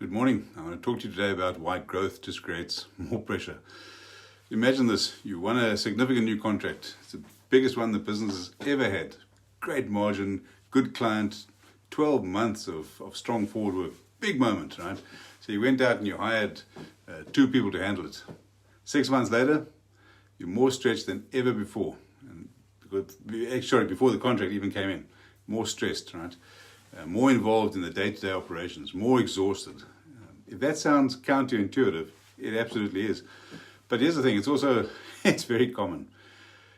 Good morning. I want to talk to you today about why growth just creates more pressure. Imagine this. You won a significant new contract. It's the biggest one the business has ever had. Great margin, good client, 12 months of strong forward work. Big moment, right? So you went out and you hired 2 people to handle it. 6 months later, you're more stretched than ever before. And before the contract even came in. More stressed, right? More involved in the day-to-day operations, more exhausted. If that sounds counterintuitive, it absolutely is. But here's the thing, it's very common.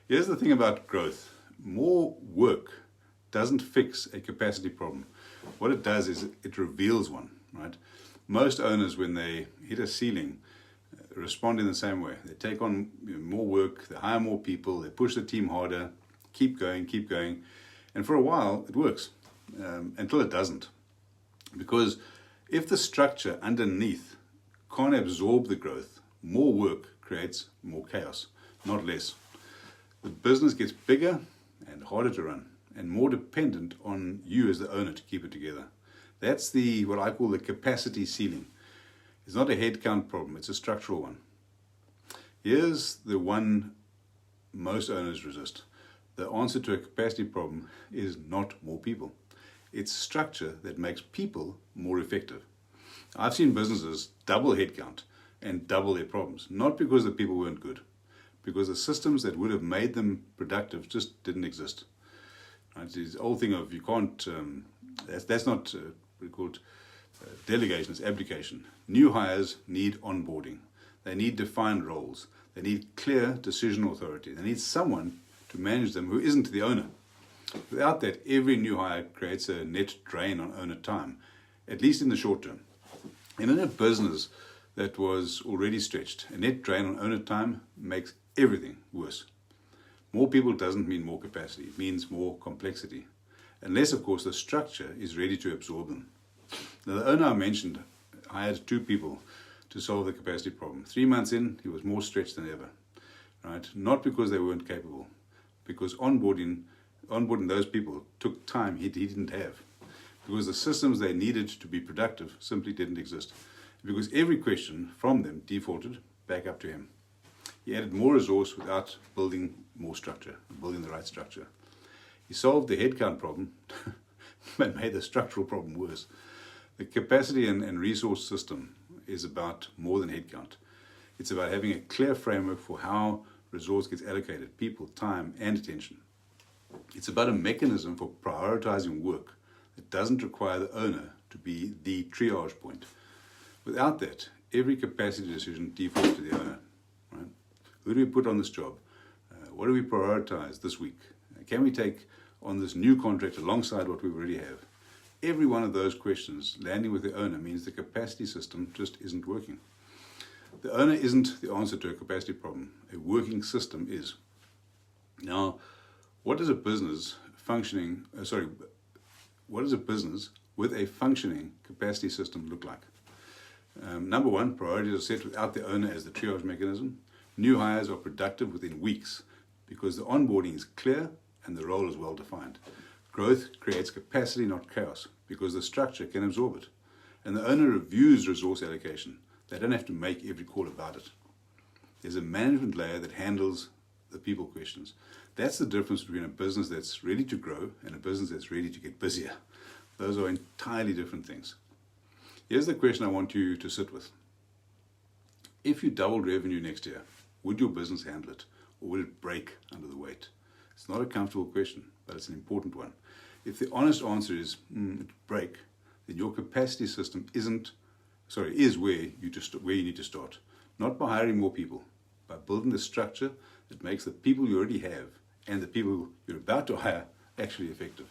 Here's the thing about growth. More work doesn't fix a capacity problem. What it does is it reveals one, right? Most owners, when they hit a ceiling, respond in the same way. They take on more work, they hire more people, they push the team harder, keep going. And for a while, it works. Until it doesn't. Because if the structure underneath can't absorb the growth, more work creates more chaos, not less. The business gets bigger and harder to run and more dependent on you as the owner to keep it together. That's what I call the capacity ceiling. It's not a headcount problem, it's a structural one. Here's the one most owners resist. The answer to a capacity problem is not more people. It's structure that makes people more effective. I've seen businesses double headcount and double their problems, not because the people weren't good, because the systems that would have made them productive just didn't exist. Right? This whole thing of you can't, that's not called delegation, it's abdication. New hires need onboarding. They need defined roles. They need clear decision authority. They need someone to manage them who isn't the owner. Without that, every new hire creates a net drain on owner time, at least in the short term. And in a business that was already stretched, a net drain on owner time makes everything worse. More people doesn't mean more capacity, it means more complexity. Unless, of course, the structure is ready to absorb them. Now, the owner I mentioned hired 2 people to solve the capacity problem. 3 months in, he was more stretched than ever. Right? Not because they weren't capable, because onboarding those people took time he didn't have, because the systems they needed to be productive simply didn't exist, because every question from them defaulted back up to him. He added more resource without building more structure, building the right structure. He solved the headcount problem but made the structural problem worse. The capacity and resource system is about more than headcount. It's about having a clear framework for how resource gets allocated, people, time, and attention. It's about a mechanism for prioritizing work that doesn't require the owner to be the triage point. Without that, every capacity decision defaults to the owner. Right? Who do we put on this job? What do we prioritize this week? Can we take on this new contract alongside what we already have? Every one of those questions landing with the owner means the capacity system just isn't working. The owner isn't the answer to a capacity problem. A working system is. Now, what does a business with a functioning capacity system look like? Number 1, priorities are set without the owner as the triage mechanism. New hires are productive within weeks because the onboarding is clear and the role is well defined. Growth creates capacity, not chaos, because the structure can absorb it. And the owner reviews resource allocation. They don't have to make every call about it. There's a management layer that handles the people questions. That's the difference between a business that's ready to grow and a business that's ready to get busier. Those are entirely different things. Here's the question I want you to sit with. If you doubled revenue next year, would your business handle it, or would it break under the weight? It's not a comfortable question, but it's an important one. If the honest answer is it'd break, then your capacity system is where you need to start. Not by hiring more people, by building the structure that makes the people you already have and the people you're about to hire actually effective.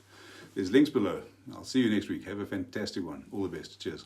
There's links below. I'll see you next week. Have a fantastic one. All the best. Cheers.